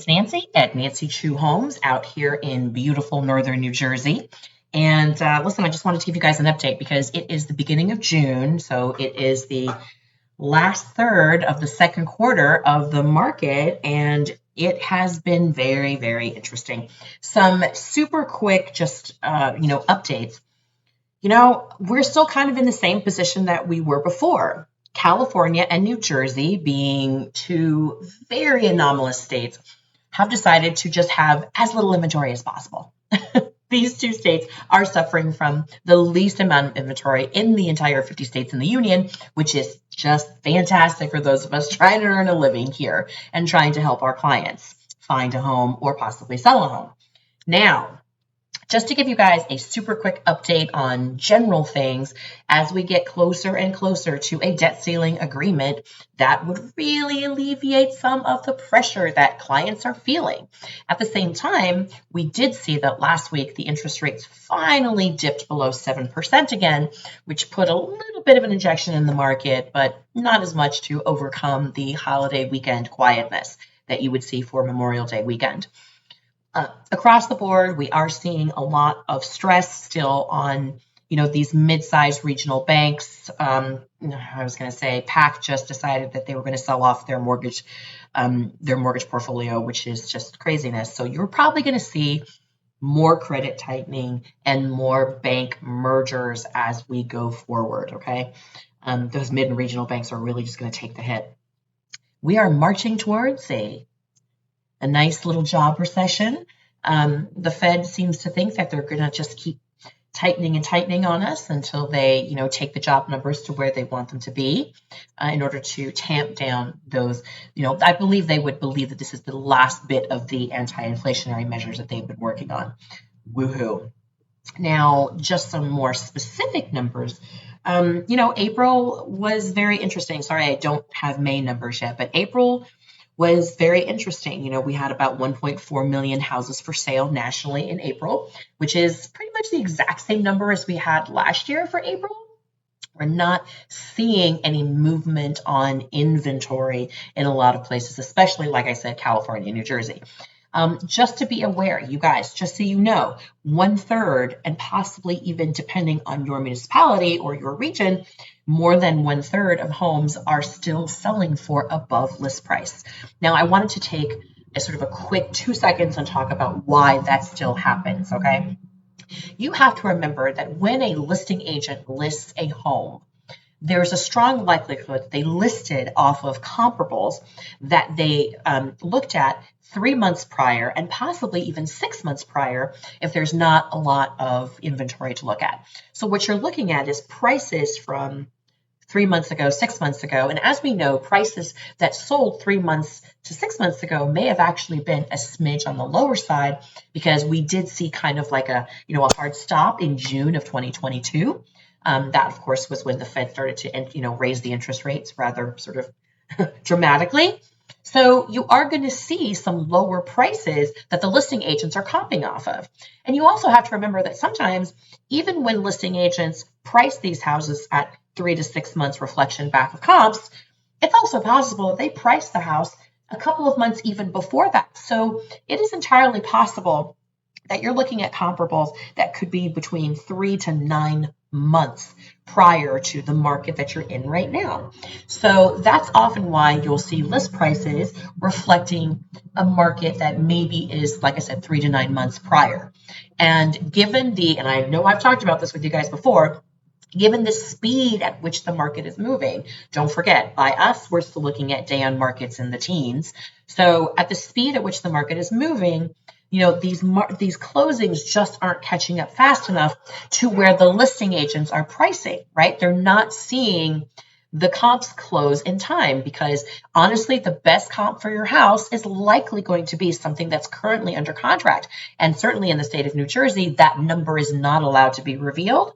Nancy at Nancy Chu Homes out here in beautiful northern New Jersey. And listen, I just wanted to give you guys an update because it is the beginning of June. So it is the last third of the second quarter of the market. And it has been very, very interesting. Some super quick, just, updates. We're still kind of in the same position that we were before. California and New Jersey, being two very anomalous states, have decided to just have as little inventory as possible. These two states are suffering from the least amount of inventory in the entire 50 states in the union, which is just fantastic for those of us trying to earn a living here and trying to help our clients find a home or possibly sell a home. Now, just to give you guys a super quick update on general things, as we get closer and closer to a debt ceiling agreement, that would really alleviate some of the pressure that clients are feeling. At the same time, we did see that last week the interest rates finally dipped below 7% again, which put a little bit of an injection in the market, but not as much to overcome the holiday weekend quietness that you would see for Memorial Day weekend. Across the board, we are seeing a lot of stress still on, these mid-sized regional banks. I was going to say PAC just decided that they were going to sell off their mortgage portfolio, which is just craziness. So you're probably going to see more credit tightening and more bank mergers as we go forward. Okay, those mid and regional banks are really just going to take the hit. We are marching towards a nice little job recession. The Fed seems to think that they're going to just keep tightening and tightening on us until they, take the job numbers to where they want them to be in order to tamp down those. I believe they would believe that this is the last bit of the anti-inflationary measures that they've been working on. Woohoo. Now, just some more specific numbers. April was very interesting. Sorry, I don't have May numbers yet, but April was very interesting. We had about 1.4 million houses for sale nationally in April, which is pretty much the exact same number as we had last year for April. We're not seeing any movement on inventory in a lot of places, especially, like I said, California, New Jersey. Just to be aware, you guys, just so you know, 1/3, and possibly even depending on your municipality or your region, more than 1/3 of homes are still selling for above list price. Now, I wanted to take a sort of a quick 2 seconds and talk about why that still happens, okay? You have to remember that when a listing agent lists a home, there's a strong likelihood they listed off of comparables that they looked at 3 months prior and possibly even 6 months prior if there's not a lot of inventory to look at. So what you're looking at is prices from 3 months ago, 6 months ago. And as we know, prices that sold 3 months to 6 months ago may have actually been a smidge on the lower side because we did see kind of like a hard stop in June of 2022. That, of course, was when the Fed started to, raise the interest rates rather sort of dramatically. So you are going to see some lower prices that the listing agents are comping off of. And you also have to remember that sometimes, even when listing agents price these houses at 3 to 6 months reflection back of comps, it's also possible that they price the house a couple of months even before that. So it is entirely possible that you're looking at comparables that could be between 3 to 9 months prior to the market that you're in right now. So that's often why you'll see list prices reflecting a market that maybe is, like I said, 3 to 9 months prior. And given and I know I've talked about this with you guys before, given the speed at which the market is moving, don't forget, by us, we're still looking at day on markets in the teens. So at the speed at which the market is moving, these closings just aren't catching up fast enough to where the listing agents are pricing, right? They're not seeing the comps close in time because honestly, the best comp for your house is likely going to be something that's currently under contract. And certainly in the state of New Jersey, that number is not allowed to be revealed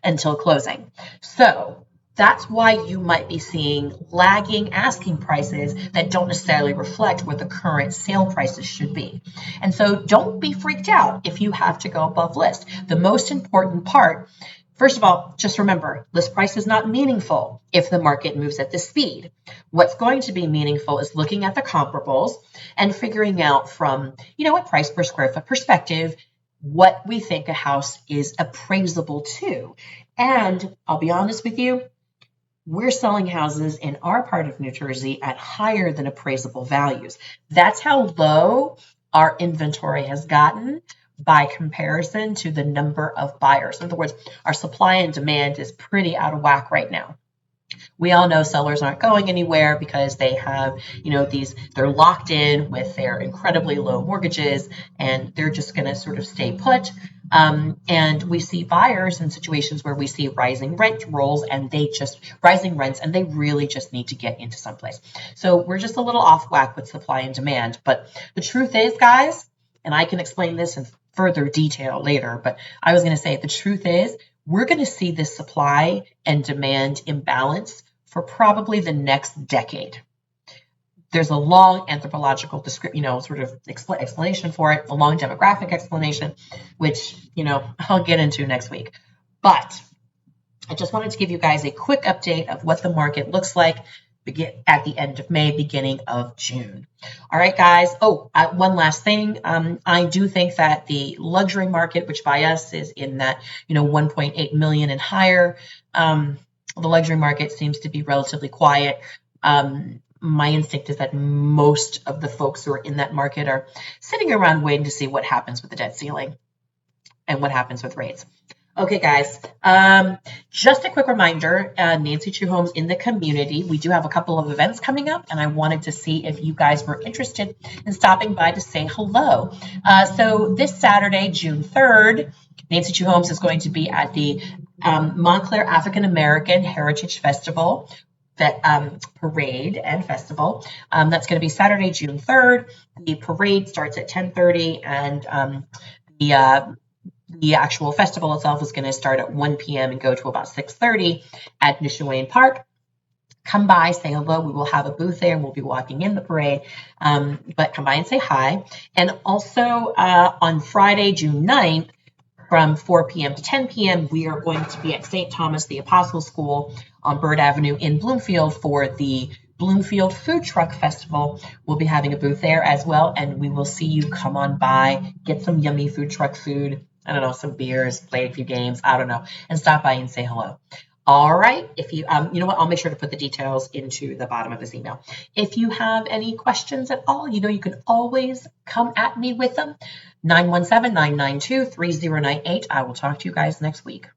until closing. So that's why you might be seeing lagging asking prices that don't necessarily reflect what the current sale prices should be. And so don't be freaked out if you have to go above list. The most important part First of all, just remember, list price is not meaningful if the market moves at this speed. What's going to be meaningful is looking at the comparables and figuring out from, a price per square foot perspective, what we think a house is appraisable to. And I'll be honest with you, we're selling houses in our part of New Jersey at higher than appraisable values. That's how low our inventory has gotten by comparison to the number of buyers. In other words, our supply and demand is pretty out of whack right now. We all know sellers aren't going anywhere because they have, they're locked in with their incredibly low mortgages and they're just going to sort of stay put. And we see buyers in situations where we see rising rent rolls and rising rents and they really just need to get into someplace. So we're just a little off whack with supply and demand. But the truth is, guys, and I can explain this in further detail later, but I was going to say the truth is we're going to see this supply and demand imbalance for probably the next decade. There's a long anthropological explanation for it, a long demographic explanation, which, I'll get into next week. But I just wanted to give you guys a quick update of what the market looks like at the end of May, beginning of June. All right, guys. One last thing. I do think that the luxury market, which by us is in that, 1.8 million and higher, the luxury market seems to be relatively quiet. My instinct is that most of the folks who are in that market are sitting around waiting to see what happens with the debt ceiling and what happens with rates. Okay, guys, just a quick reminder, Nancy Chu Homes in the community, we do have a couple of events coming up, and I wanted to see if you guys were interested in stopping by to say hello. So this Saturday, June 3rd, Nancy Chu Homes is going to be at the Montclair African American Heritage Festival, parade and festival. That's going to be Saturday, June 3rd. The parade starts at 10:30, and the actual festival itself is going to start at 1 p.m. and go to about 6:30 at Nishawane Park. Come by, say hello. We will have a booth there and we'll be walking in the parade, but come by and say hi. And also on Friday, June 9th, from 4 p.m. to 10 p.m., we are going to be at St. Thomas the Apostle School on Bird Avenue in Bloomfield for the Bloomfield Food Truck Festival. We'll be having a booth there as well, and we will see you. Come on by, get some yummy food truck food, I don't know, some beers, play a few games, I don't know, and stop by and say hello. All right. If you, you know what, I'll make sure to put the details into the bottom of this email. If you have any questions at all, you can always come at me with them. 917-992-3098. I will talk to you guys next week.